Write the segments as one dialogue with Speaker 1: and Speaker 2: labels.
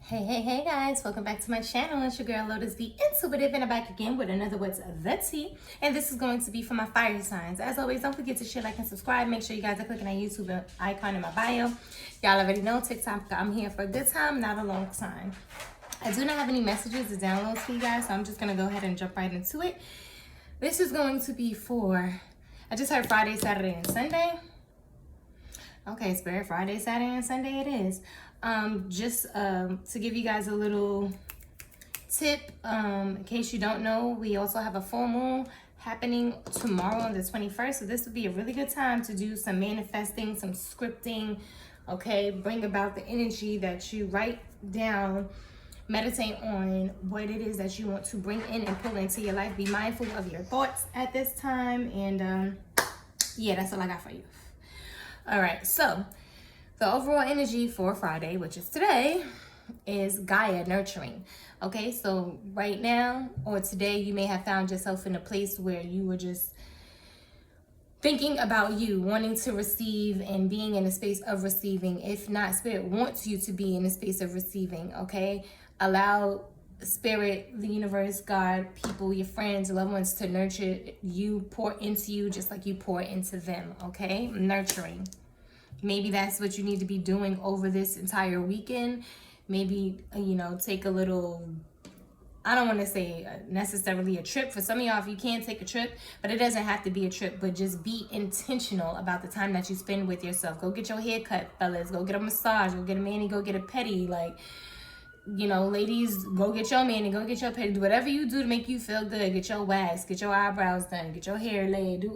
Speaker 1: Hey guys, welcome back to my channel. It's your girl Lotus B Intuitive and I'm back again with another What's the Tea. And this is going to be for my fire signs. As always, don't forget to share, like, and subscribe. Make sure you guys are clicking that YouTube icon in my bio. Y'all already know TikTok, I'm here for a good time, not a long time. I do not have any messages to download for you guys, so I'm just going to go ahead and jump right into it. This is going to be for, I just heard Friday, Saturday, and Sunday. Okay, Spirit, Friday, Saturday, and Sunday it is. To give you guys a little tip, in case you don't know, we also have a full moon happening tomorrow on the 21st. So this would be a really good time to do some manifesting, some scripting, okay? Bring about the energy that you write down, meditate on what it is that you want to bring in and pull into your life. Be mindful of your thoughts at this time. And yeah, that's all I got for you. All right, so the overall energy for Friday, which is today, is Gaia nurturing. Okay, so right now or today, you may have found yourself in a place where you were just thinking about you, wanting to receive and being in a space of receiving. If not, Spirit wants you to be in a space of receiving, okay? Allow Spirit, the universe, God, people, your friends, loved ones to nurture you, pour into you just like you pour into them, okay? Nurturing. Maybe that's what you need to be doing over this entire weekend. Maybe, take a little, I don't want to say necessarily a trip. For some of y'all, if you can't take a trip, but it doesn't have to be a trip, but just be intentional about the time that you spend with yourself. Go get your hair cut, fellas. Go get a massage. Go get a mani. Go get a pedi. Like, ladies, go get your mani. Go get your pedi. Do whatever you do to make you feel good. Get your wax. Get your eyebrows done. Get your hair laid.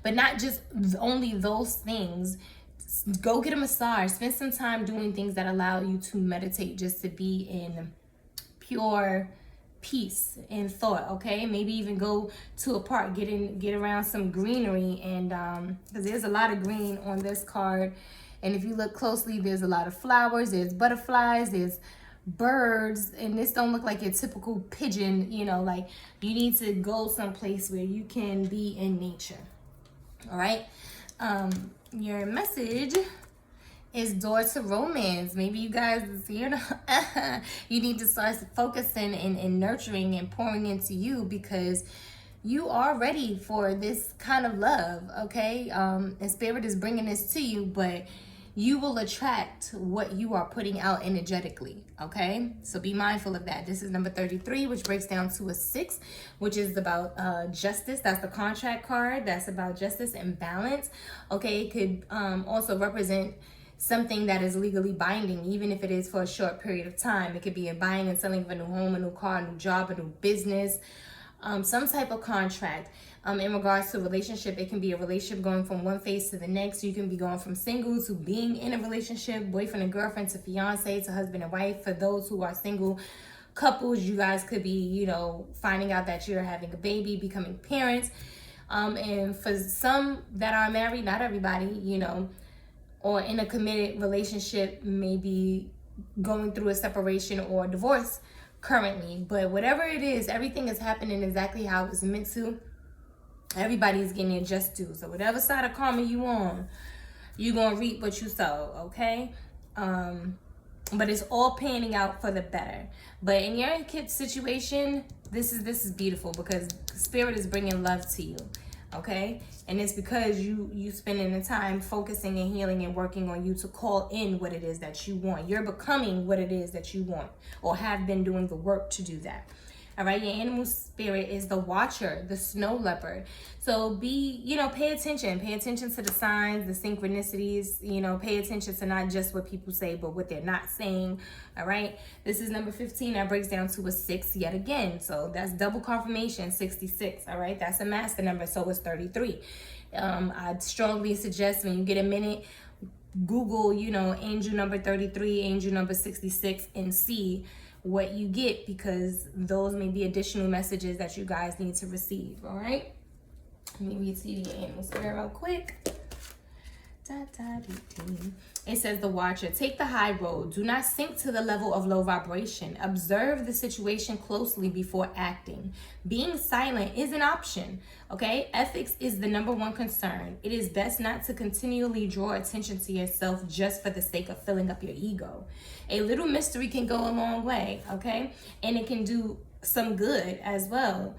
Speaker 1: But not just only those things. Go get a massage. Spend some time doing things that allow you to meditate, just to be in pure peace and thought, okay? Maybe even go to a park, get around some greenery, and because there's a lot of green on this card. And if you look closely, there's a lot of flowers, there's butterflies, there's birds, and this don't look like your typical pigeon. Like, you need to go someplace where you can be in nature. All right. Your message is door to romance. Maybe you guys, you need to start focusing and nurturing and pouring into you, because you are ready for this kind of love, okay? And Spirit is bringing this to you, but you will attract what you are putting out energetically, okay? So be mindful of that. This is number 33, which breaks down to a 6, which is about justice. That's the contract card. That's about justice and balance, okay? It could also represent something that is legally binding, even if it is for a short period of time. It could be a buying and selling of a new home, a new car, a new job, a new business, some type of contract. In regards to a relationship, it can be a relationship going from one phase to the next. You can be going from single to being in a relationship, boyfriend and girlfriend to fiance to husband and wife. For those who are single couples, you guys could be, finding out that you're having a baby, becoming parents. And for some that are married, not everybody, or in a committed relationship, maybe going through a separation or a divorce currently. But whatever it is, everything is happening exactly how it was meant to. Everybody's getting their just due. So whatever side of karma you on, you're going to reap what you sow, okay? But it's all panning out for the better. But in your kid's situation, this is beautiful, because Spirit is bringing love to you, okay? And it's because you spending the time focusing and healing and working on you to call in what it is that you want. You're becoming what it is that you want, or have been doing the work to do that. All right, your animal spirit is the watcher, the snow leopard. So pay attention. Pay attention to the signs, the synchronicities, pay attention to not just what people say, but what they're not saying. All right, this is number 15. That breaks down to a 6 yet again. So that's double confirmation, 66. All right, that's a master number, so it's 33. I'd strongly suggest, when you get a minute, Google, angel number 33, angel number 66, and see what you get, because those may be additional messages that you guys need to receive. All right, let me read to you your animal spirit real quick. It says the Watcher, take the high road. Do not sink to the level of low vibration. Observe the situation closely before acting. Being silent is an option, okay? Ethics is the #1 concern. It is best not to continually draw attention to yourself just for the sake of filling up your ego. A little mystery can go a long way, okay? And it can do some good as well.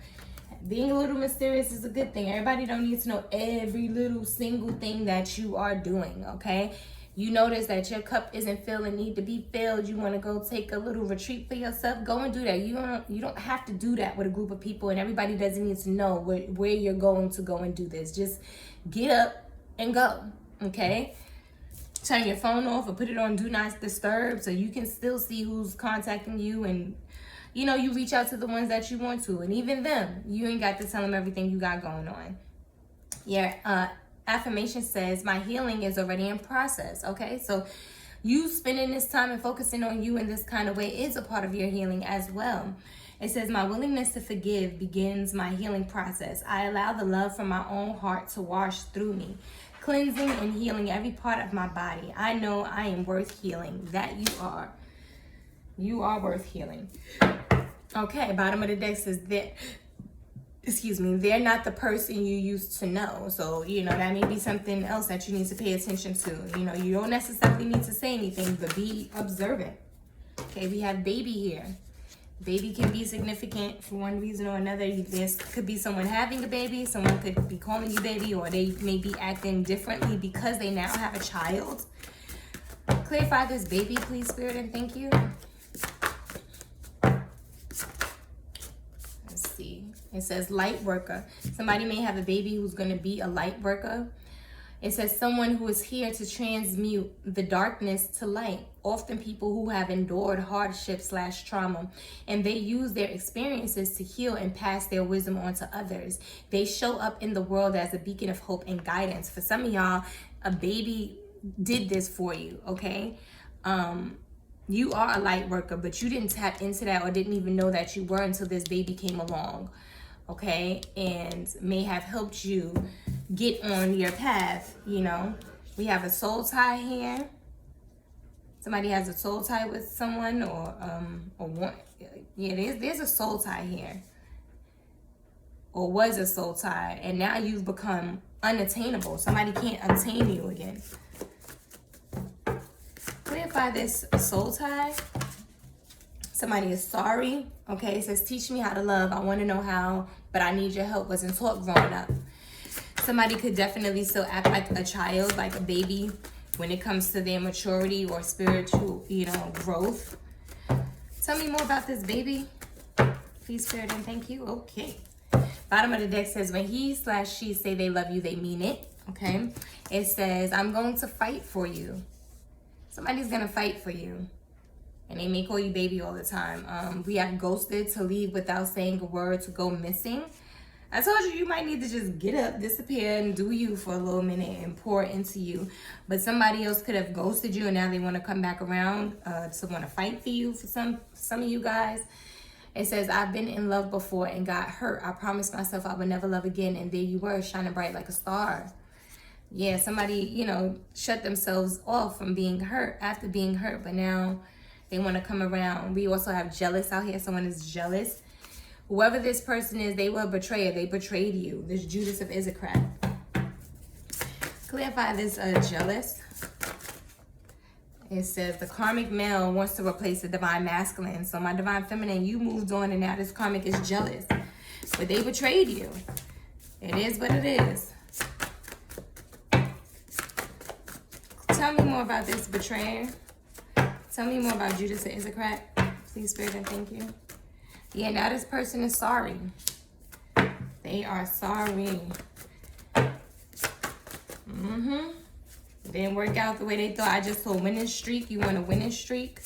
Speaker 1: Being a little mysterious is a good thing. Everybody don't need to know every little single thing that you are doing, okay? You notice that your cup isn't filled and need to be filled. You want to go take a little retreat for yourself. Go and do that. You don't have to do that with a group of people, and everybody doesn't need to know where you're going to go and do this. Just get up and go, okay? Turn your phone off or put it on Do Not Disturb so you can still see who's contacting you, and you know, you reach out to the ones that you want to, and even them, you ain't got to tell them everything you got going on. Yeah, affirmation says, my healing is already in process, okay? So you spending this time and focusing on you in this kind of way is a part of your healing as well. It says, my willingness to forgive begins my healing process. I allow the love from my own heart to wash through me, cleansing and healing every part of my body. I know I am worth healing. That you are. You are worth healing. Okay, bottom of the deck says that, they're not the person you used to know. So, you know, that may be something else that you need to pay attention to. You know, you don't necessarily need to say anything, but be observant. Okay, we have baby here. Baby can be significant for one reason or another. There could be someone having a baby. Someone could be calling you baby, or they may be acting differently because they now have a child. Clarify this baby, please, Spirit, and thank you. It says light worker. Somebody may have a baby who's going to be a light worker. It says someone who is here to transmute the darkness to light. Often people who have endured hardship/trauma, and they use their experiences to heal and pass their wisdom on to others. They show up in the world as a beacon of hope and guidance. For some of y'all, a baby did this for you, okay? You are a light worker, but you didn't tap into that or didn't even know that you were until this baby came along. Okay, and may have helped you get on your path, you know. We have a soul tie here. Somebody has a soul tie with someone, or one. Yeah, there's a soul tie here, or was a soul tie, and now you've become unattainable. Somebody can't obtain you again. Clarify this soul tie. Somebody is sorry. Okay, it says, teach me how to love. I want to know how, but I need your help. Wasn't taught growing up. Somebody could definitely still act like a child, like a baby, when it comes to their maturity or spiritual, you know, growth. Tell me more about this baby, please, Spirit, and thank you. Okay. Bottom of the deck says, when he/she say they love you, they mean it. Okay. It says, I'm going to fight for you. Somebody's going to fight for you. And they may call you baby all the time. We have ghosted, to leave without saying a word, to go missing. I told you, you might need to just get up, disappear, and do you for a little minute and pour into you. But somebody else could have ghosted you, and now they want to come back around to want to fight for you. For some of you guys, it says, I've been in love before and got hurt. I promised myself I would never love again, and there you were, shining bright like a star. Yeah, somebody, you know, shut themselves off from being hurt after being hurt, but now they want to come around. We also have jealous out here. Someone is jealous. Whoever this person is, they were a betrayer. They betrayed you. This Judas of Issachar. Clarify this jealous. It says the karmic male wants to replace the divine masculine. So my divine feminine, you moved on, and now this karmic is jealous. But they betrayed you. It is what it is. Tell me more about this betrayer. Tell me more about Judas of Issachar, please, Spirit, and thank you. Yeah, now this person is sorry. They are sorry. Didn't work out the way they thought. I just told winning streak. You want a winning streak?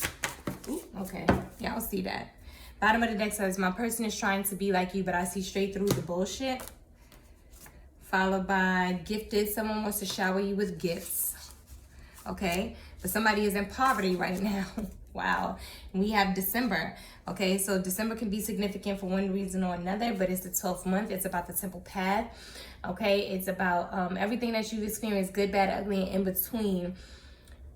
Speaker 1: Ooh, okay. Y'all see that. Bottom of the deck says, my person is trying to be like you, but I see straight through the bullshit. Followed by gifted. Someone wants to shower you with gifts. Okay? But somebody is in poverty right now. Wow. And we have December. Okay, so December can be significant for one reason or another, but it's the 12th month. It's about the temple path. Okay, it's about everything that you've experienced, good, bad, ugly, and in between.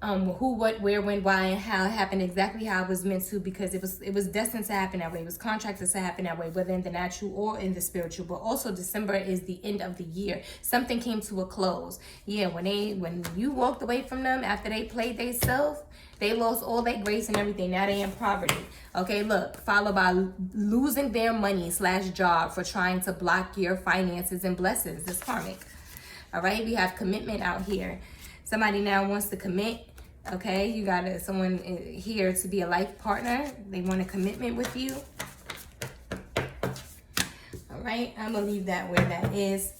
Speaker 1: Who, what, where, when, why, and how it happened exactly how it was meant to, because it was destined to happen that way. It was contracted to happen that way, whether in the natural or in the spiritual. But also December is the end of the year. Something came to a close. Yeah, when you walked away from them after they played they self, they lost all that grace and everything. Now they in poverty. Okay, look, followed by losing their money / job for trying to block your finances and blessings. It's karmic. All right, we have commitment out here. Somebody now wants to commit. Okay, you got someone here to be a life partner. They want a commitment with you. All right, I'm gonna leave that where that is.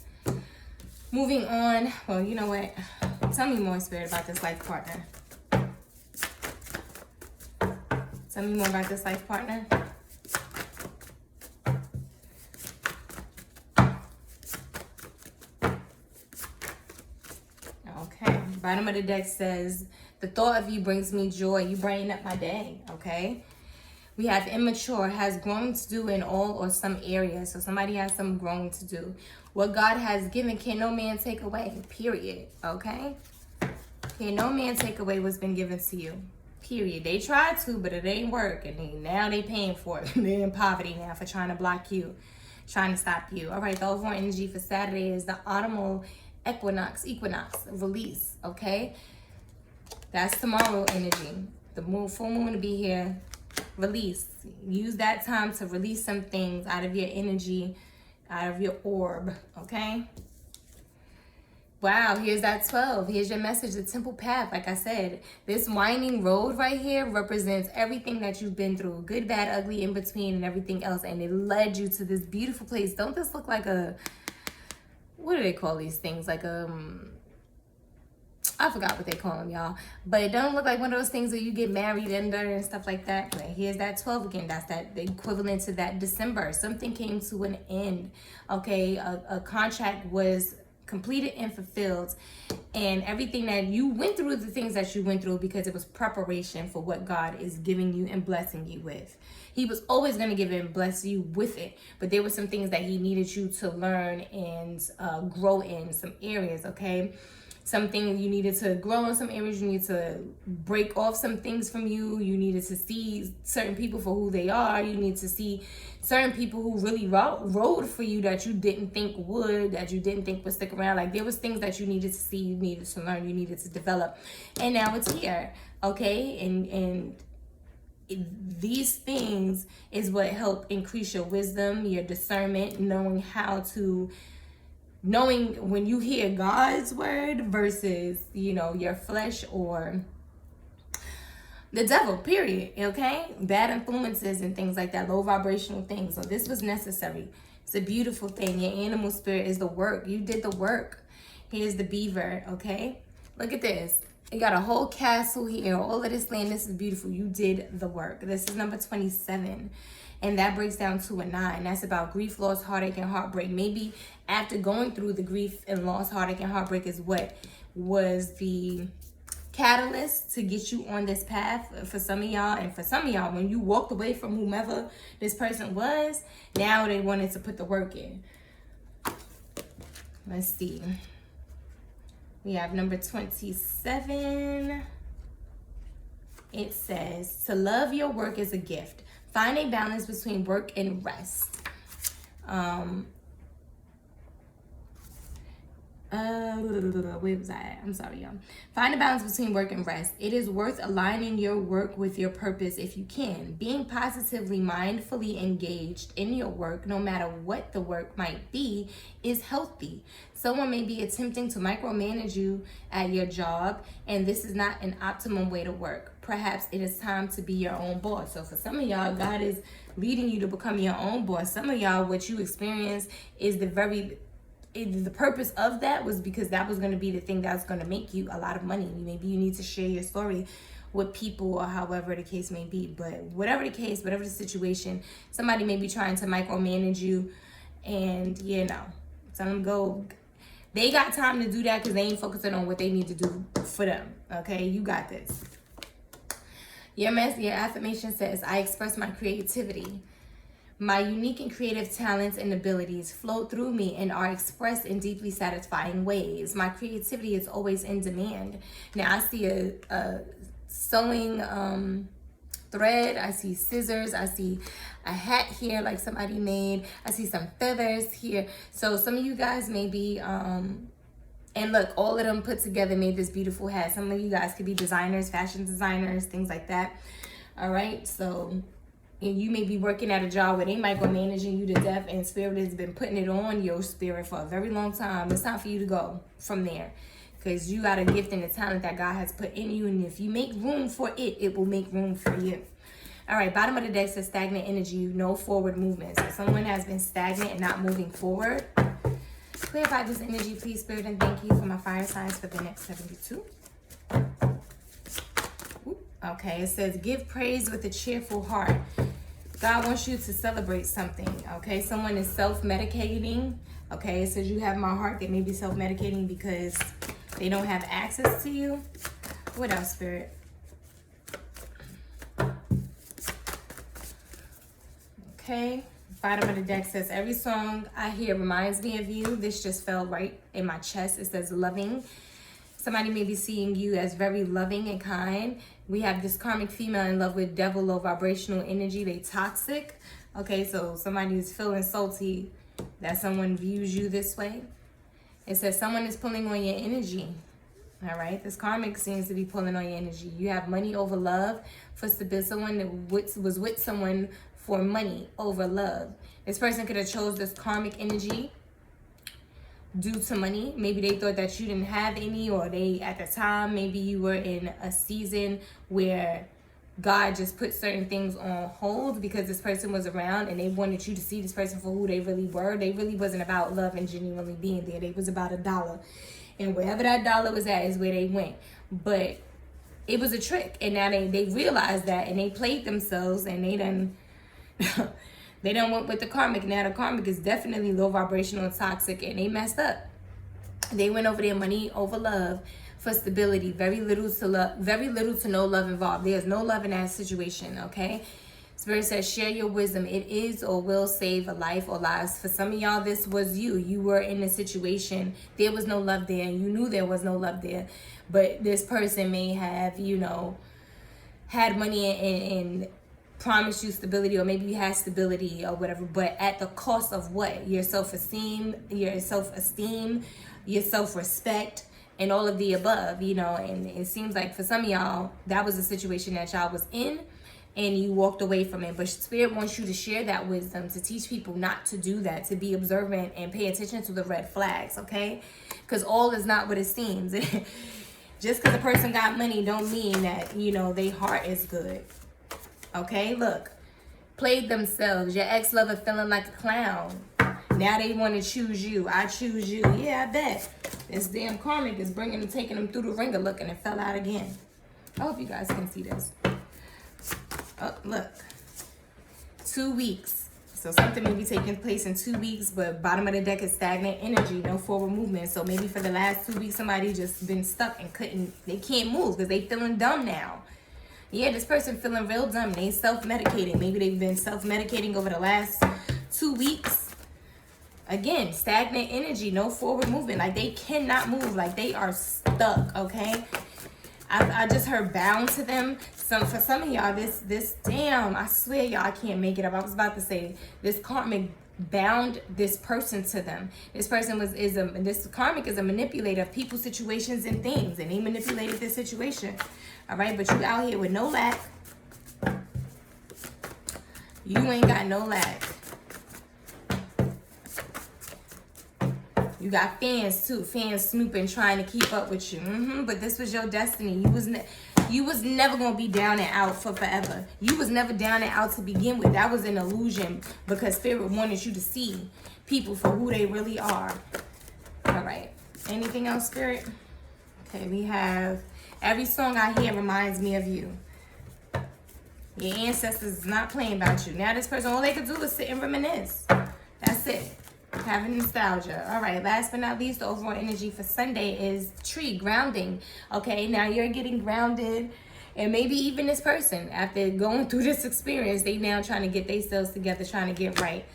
Speaker 1: Moving on. Well, you know what? Tell me more, Spirit, about this life partner. Tell me more about this life partner. Okay, bottom of the deck says, the thought of you brings me joy. You brighten up my day, okay? We have immature, has grown to do in all or some areas. So somebody has some growing to do. What God has given can no man take away, period, okay? Can no man take away what's been given to you, period. They tried to, but it ain't work. And now they paying for it. They're in poverty now for trying to block you, trying to stop you. All right, the overall energy for Saturday is the autumnal equinox, release, okay? That's tomorrow energy. The full moon to be here. Release. Use that time to release some things out of your energy, out of your orb, okay? Wow, here's that 12. Here's your message, the temple path. Like I said, this winding road right here represents everything that you've been through. Good, bad, ugly, in between, and everything else. And it led you to this beautiful place. Don't this look like a, what do they call these things? Like I forgot what they call them, y'all. But it don't look like one of those things where you get married under and stuff like that. But here's that 12 again. That's the equivalent to that December. Something came to an end. Okay, a contract was completed and fulfilled. And everything that you went through, the things that you went through, because it was preparation for what God is giving you and blessing you with. He was always going to give it and bless you with it. But there were some things that he needed you to learn and grow in some areas, okay? Something you needed to grow in some areas. You need to break off some things from you. You needed to see certain people for who they are. You need to see certain people who really rode for you that you didn't think would, that you didn't think would stick around. Like there was things that you needed to see, you needed to learn, you needed to develop. And now it's here, okay? And these things is what help increase your wisdom, your discernment, knowing when you hear God's word versus, your flesh or the devil, period, okay? Bad influences and things like that, low vibrational things. So this was necessary. It's a beautiful thing. Your animal spirit is the work. You did the work. Here's the beaver, okay? Look at this. You got a whole castle here, all of this land. This is beautiful. You did the work. This is number 27. And that breaks down to a 9. That's about grief, loss, heartache, and heartbreak. Maybe after going through the grief and loss, heartache, and heartbreak is what was the catalyst to get you on this path for some of y'all. And for some of y'all, when you walked away from whomever this person was, now they wanted to put the work in. Let's see. We have number 27. It says, to love your work is a gift. Find a balance between work and rest. Where was I at? I'm sorry, y'all. Find a balance between work and rest. It is worth aligning your work with your purpose if you can. Being positively, mindfully engaged in your work, no matter what the work might be, is healthy. Someone may be attempting to micromanage you at your job, and this is not an optimum way to work. Perhaps it is time to be your own boss. So for some of y'all, God is leading you to become your own boss. Some of y'all, what you experience is the purpose of that was because that was going to be the thing that's going to make you a lot of money. Maybe you need to share your story with people or however the case may be. But whatever the case, whatever the situation, somebody may be trying to micromanage you, and tell them go. They got time to do that because they ain't focusing on what they need to do for them. Okay, you got this. Your affirmation says, I express my creativity. My unique and creative talents and abilities flow through me and are expressed in deeply satisfying ways. My creativity is always in demand. Now I see a sewing thread. I see scissors. I see a hat here like somebody made. I see some feathers here. So some of you guys may be, and look, all of them put together made this beautiful hat. Some of you guys could be designers, fashion designers, things like that. All right, so and you may be working at a job where they micromanaging you to death, and spirit has been putting it on your spirit for a very long time. It's time for you to go from there, because you got a gift and a talent that God has put in you, and if you make room for it, it will make room for you. All right, bottom of the deck says stagnant energy, no forward movement. So someone has been stagnant and not moving forward. Clarify this energy, please, Spirit, and thank you for my fire signs for the next 72. Okay, it says give praise with a cheerful heart. God wants you to celebrate something, okay? Someone is self-medicating, okay? It says you have my heart. They may be self-medicating because they don't have access to you. What else, Spirit? Okay, bottom of the deck says every song I hear reminds me of you. This just fell right in my chest. It says loving. Somebody may be seeing you as very loving and kind. We have this karmic female in love with devil, low vibrational energy. They toxic. Okay, so somebody is feeling salty that someone views you this way. It says someone is pulling on your energy. All right, this karmic seems to be pulling on your energy. You have money over love. For someone that was with someone for money over love. This person could have chose this karmic energy due to money. Maybe they thought that you didn't have any, or they, at the time, maybe you were in a season where God just put certain things on hold because this person was around and they wanted you to see this person for who they really were. They really wasn't about love and genuinely being there. They was about a dollar. And wherever that dollar was at is where they went. But it was a trick. And now they realized that, and they played themselves, and they done they done went with the karmic. Now the karmic is definitely low vibrational and toxic, and they messed up. They went over their money over love for stability. Very little to no love involved. There's no love in that situation, okay? Spirit says share your wisdom. It is or will save a life or lives. For some of y'all, this was you. You were in a situation. There was no love there. You knew there was no love there. But this person may have, you know, had money and promised you stability, or maybe you had stability or whatever, but at the cost of what? Your self-esteem, your self-respect, and all of the above, you know. And it seems like for some of y'all, that was a situation that y'all was in, and you walked away from it. But Spirit wants you to share that wisdom, to teach people not to do that, to be observant and pay attention to the red flags, okay? Because all is not what it seems. Just because a person got money don't mean that, you know, their heart is good. Okay, look, played themselves. Your ex-lover feeling like a clown. Now they want to choose you. I choose you. Yeah, I bet. This damn karmic is taking them through the ringer. Look, and it fell out again. I hope you guys can see this. Oh, look. 2 weeks. So something may be taking place in 2 weeks, but bottom of the deck is stagnant energy, no forward movement. So maybe for the last 2 weeks, somebody just been stuck and they can't move because they feeling dumb now. Yeah, this person feeling real dumb. They self-medicating. Maybe they've been self-medicating over the last 2 weeks. Again, stagnant energy, no forward movement. Like they cannot move. Like they are stuck, okay? I just heard bound to them. For some of y'all, this damn, I swear y'all, I can't make it up. I was about to say this karmic bound this person to them. This person this karmic is a manipulator of people, situations, and things, and they manipulated this situation. All right, but you out here with no lack. You ain't got no lack. You got fans too. Fans snooping, trying to keep up with you. But this was your destiny. You was never gonna be down and out for forever. You was never down and out to begin with. That was an illusion because Spirit wanted you to see people for who they really are. All right. Anything else, Spirit? Okay, we have every song I hear reminds me of you. Your ancestors is not playing about you. Now this person, all they could do is sit and reminisce. That's it. Having nostalgia. All right, last but not least, the overall energy for Sunday is tree grounding. Okay, now you're getting grounded. And maybe even this person, after going through this experience, they now trying to get themselves together, trying to get right.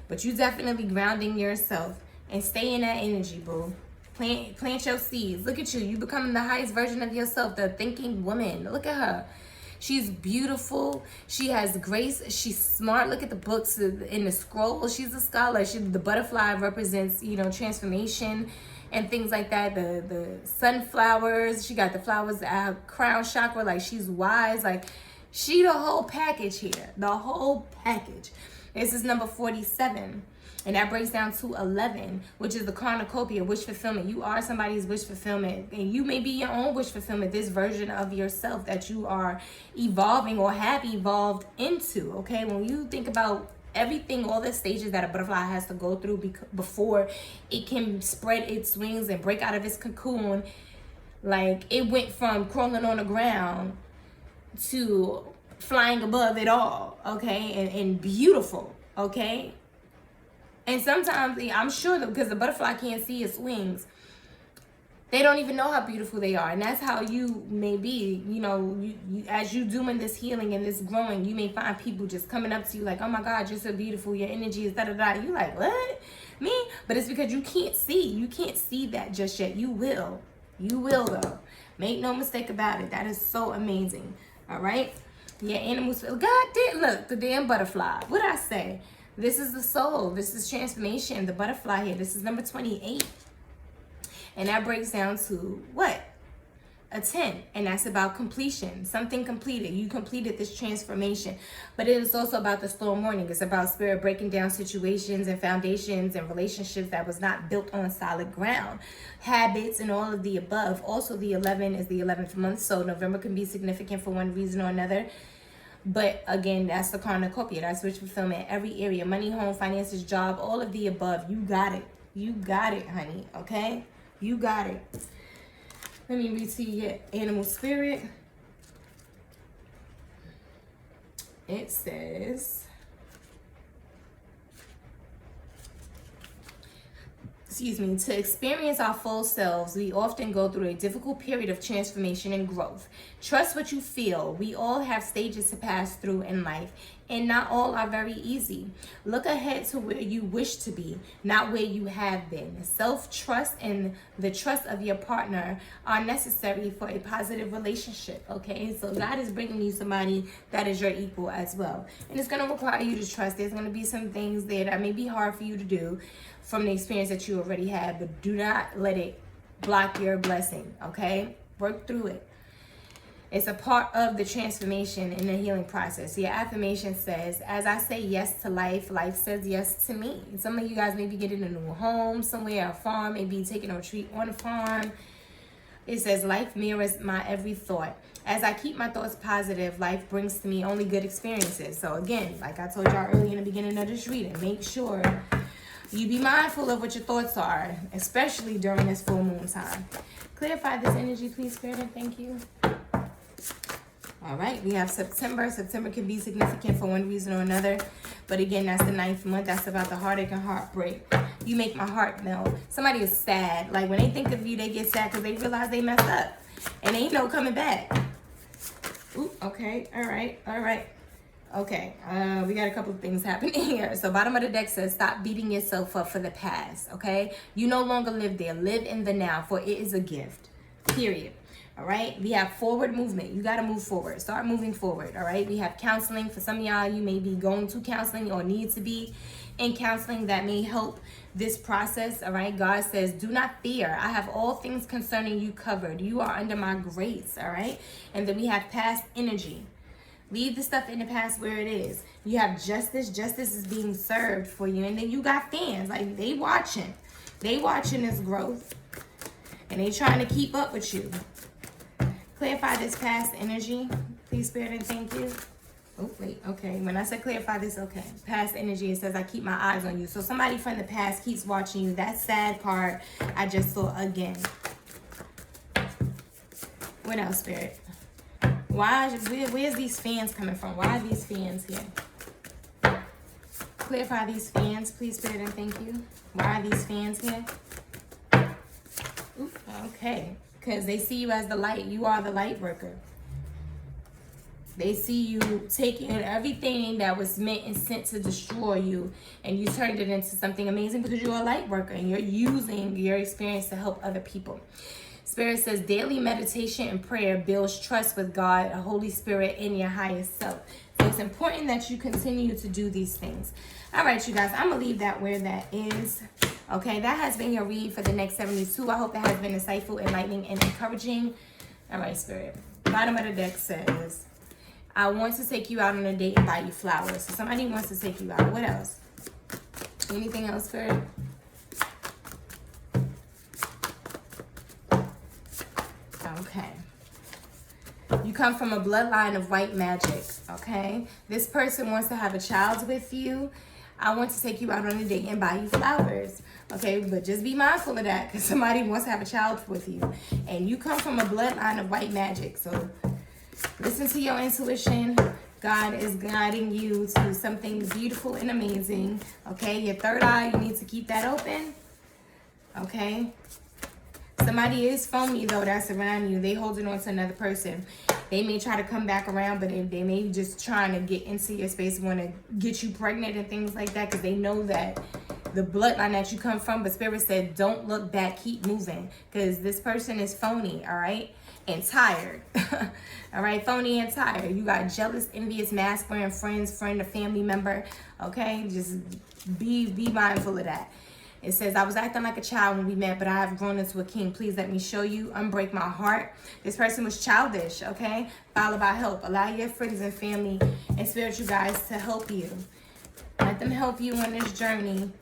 Speaker 1: But you definitely grounding yourself and stay in that energy, boo. Plant your seeds. Look at you. You becoming the highest version of yourself, the thinking woman. Look at her. She's beautiful. She has grace. She's smart. Look at the books in the scroll. She's a scholar. The butterfly represents, you know, transformation and things like that. The sunflowers. She got the flowers, crown chakra. Like, she's wise. Like, she the whole package here. The whole package. This is number 47. And that breaks down to 11, which is the cornucopia, wish fulfillment. You are somebody's wish fulfillment. And you may be your own wish fulfillment, this version of yourself that you are evolving or have evolved into, okay? When you think about everything, all the stages that a butterfly has to go through before it can spread its wings and break out of its cocoon, like, it went from crawling on the ground to flying above it all, okay? And beautiful, okay? And sometimes, I'm sure that because the butterfly can't see its wings, they don't even know how beautiful they are. And that's how you may be, you know, as you doing this healing and this growing, you may find people just coming up to you like, oh my God, you're so beautiful. Your energy is da-da-da. You like, what? Me? But it's because you can't see. You can't see that just yet. You will. You will, though. Make no mistake about it. That is so amazing. All right? Yeah, animals. God damn, look, the damn butterfly. What did I say? This is the soul. This is transformation. The butterfly here. This is number 28. And that breaks down to what? A 10. And that's about completion. Something completed. You completed this transformation. But it is also about the storm warning. It's about spirit breaking down situations and foundations and relationships that was not built on solid ground. Habits and all of the above. Also, the 11 is the 11th month. So November can be significant for one reason or another. But again, that's the cornucopia. That's wish fulfillment. Every area. Money, home, finances, job, all of the above. You got it. You got it, honey. Okay? You got it. Let me read to you your animal spirit. It says, to experience our full selves, we often go through a difficult period of transformation and growth. Trust what you feel. We all have stages to pass through in life, and not all are very easy. Look ahead to where you wish to be, not where you have been. Self-trust and the trust of your partner are necessary for a positive relationship, okay? So God is bringing you somebody that is your equal as well. And it's going to require you to trust. There's going to be some things there that may be hard for you to do from the experience that you already had, but do not let it block your blessing, okay? Work through it. It's a part of the transformation in the healing process. Your affirmation says, as I say yes to life, life says yes to me. Some of you guys may be getting a new home somewhere, a farm, maybe taking a retreat on a farm. It says, life mirrors my every thought. As I keep my thoughts positive, life brings to me only good experiences. So again, like I told y'all earlier in the beginning of this reading, make sure you be mindful of what your thoughts are, especially during this full moon time. Clarify this energy, please, Spirit, and thank you. All right, we have September. September can be significant for one reason or another. But again, that's the 9th month. That's about the heartache and heartbreak. You make my heart melt. Somebody is sad. Like, when they think of you, they get sad because they realize they messed up. And ain't no coming back. Ooh, okay. All right. All right. Okay. We got a couple of things happening here. So bottom of the deck says, stop beating yourself up for the past. Okay. You no longer live there. Live in the now, for it is a gift. Period. All right, we have forward movement. You got to move forward. Start moving forward. All right, we have counseling. For some of y'all, you may be going to counseling or need to be in counseling that may help this process. All right, God says, do not fear. I have all things concerning you covered. You are under my grace. All right, and then we have past energy. Leave the stuff in the past where it is. You have justice. Justice is being served for you. And then you got fans. Like, they watching. They watching this growth. And they trying to keep up with you. Clarify this past energy, please, Spirit, and thank you. Oh, wait, okay. When I said clarify this, okay. Past energy, it says I keep my eyes on you. So somebody from the past keeps watching you. That sad part I just saw again. What else, Spirit? Where's these fans coming from? Why are these fans here? Clarify these fans, please, Spirit, and thank you. Why are these fans here? Ooh, okay. Because they see you as the light. You are the light worker. They see you taking everything that was meant and sent to destroy you, and you turned it into something amazing because you're a light worker and you're using your experience to help other people. Spirit says daily meditation and prayer builds trust with God, the Holy Spirit, and your highest self. So it's important that you continue to do these things. All right, you guys, I'm going to leave that where that is. Okay, that has been your read for the next 72. I hope it has been insightful, enlightening, and encouraging. All right, Spirit. Bottom of the deck says, I want to take you out on a date and buy you flowers. So somebody wants to take you out. What else? Anything else, Spirit? Okay. You come from a bloodline of white magic, okay? This person wants to have a child with you. I want to take you out on a date and buy you flowers, okay? But just be mindful of that because somebody wants to have a child with you. And you come from a bloodline of white magic, so listen to your intuition. God is guiding you to something beautiful and amazing, okay? Your third eye, you need to keep that open, okay? Somebody is phony, though, that's around you. They holding on to another person. They may try to come back around, but they may be just trying to get into your space, want to get you pregnant and things like that because they know that the bloodline that you come from. But Spirit said, don't look back, keep moving because this person is phony, all right? And tired. All right, phony and tired. You got jealous, envious, mask wearing friends, friend, or family member. Okay, just be mindful of that. It says, I was acting like a child when we met, but I have grown into a king. Please let me show you. Unbreak my heart. This person was childish, okay? Followed by help. Allow your friends and family and spiritual guides to help you. Let them help you on this journey.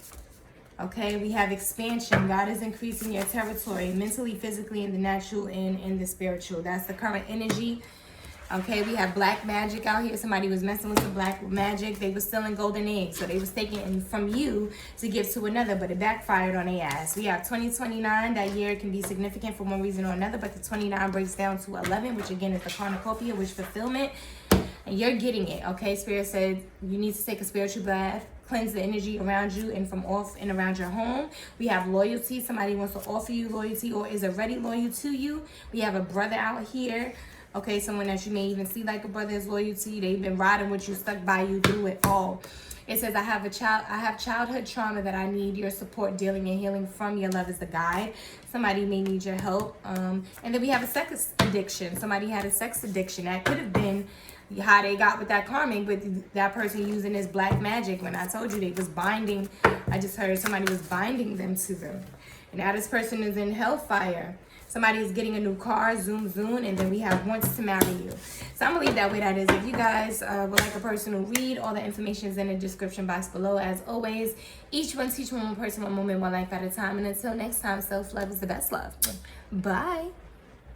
Speaker 1: Okay, we have expansion. God is increasing your territory mentally, physically, in the natural, and in the spiritual. That's the current energy. Okay, we have black magic out here. Somebody was messing with the black magic. They were stealing golden eggs. So they was taking from you to give to another, but it backfired on their ass. We have 2029. That year can be significant for one reason or another, but the 29 breaks down to 11, which again is the cornucopia, which fulfillment. And you're getting it, okay? Spirit said you need to take a spiritual bath, cleanse the energy around you and from off and around your home. We have loyalty. Somebody wants to offer you loyalty or is already loyal to you. We have a brother out here. Okay, someone that you may even see like a brother is loyal to you. They've been riding with you, stuck by you through it all. It says, I have childhood trauma that I need your support dealing and healing from. Your love is the guide. Somebody may need your help. And then we have a sex addiction. Somebody had a sex addiction. That could have been how they got with that karmic, with that person using this black magic. When I told you they was binding, I just heard somebody was binding them to them. And now this person is in hellfire. Somebody is getting a new car, zoom, and then we have wants to marry you. So I'm going to leave that way that is. If you guys would like a personal read, all the information is in the description box below. As always, each one teach one person, one moment, one life at a time. And until next time, self-love is the best love. Bye.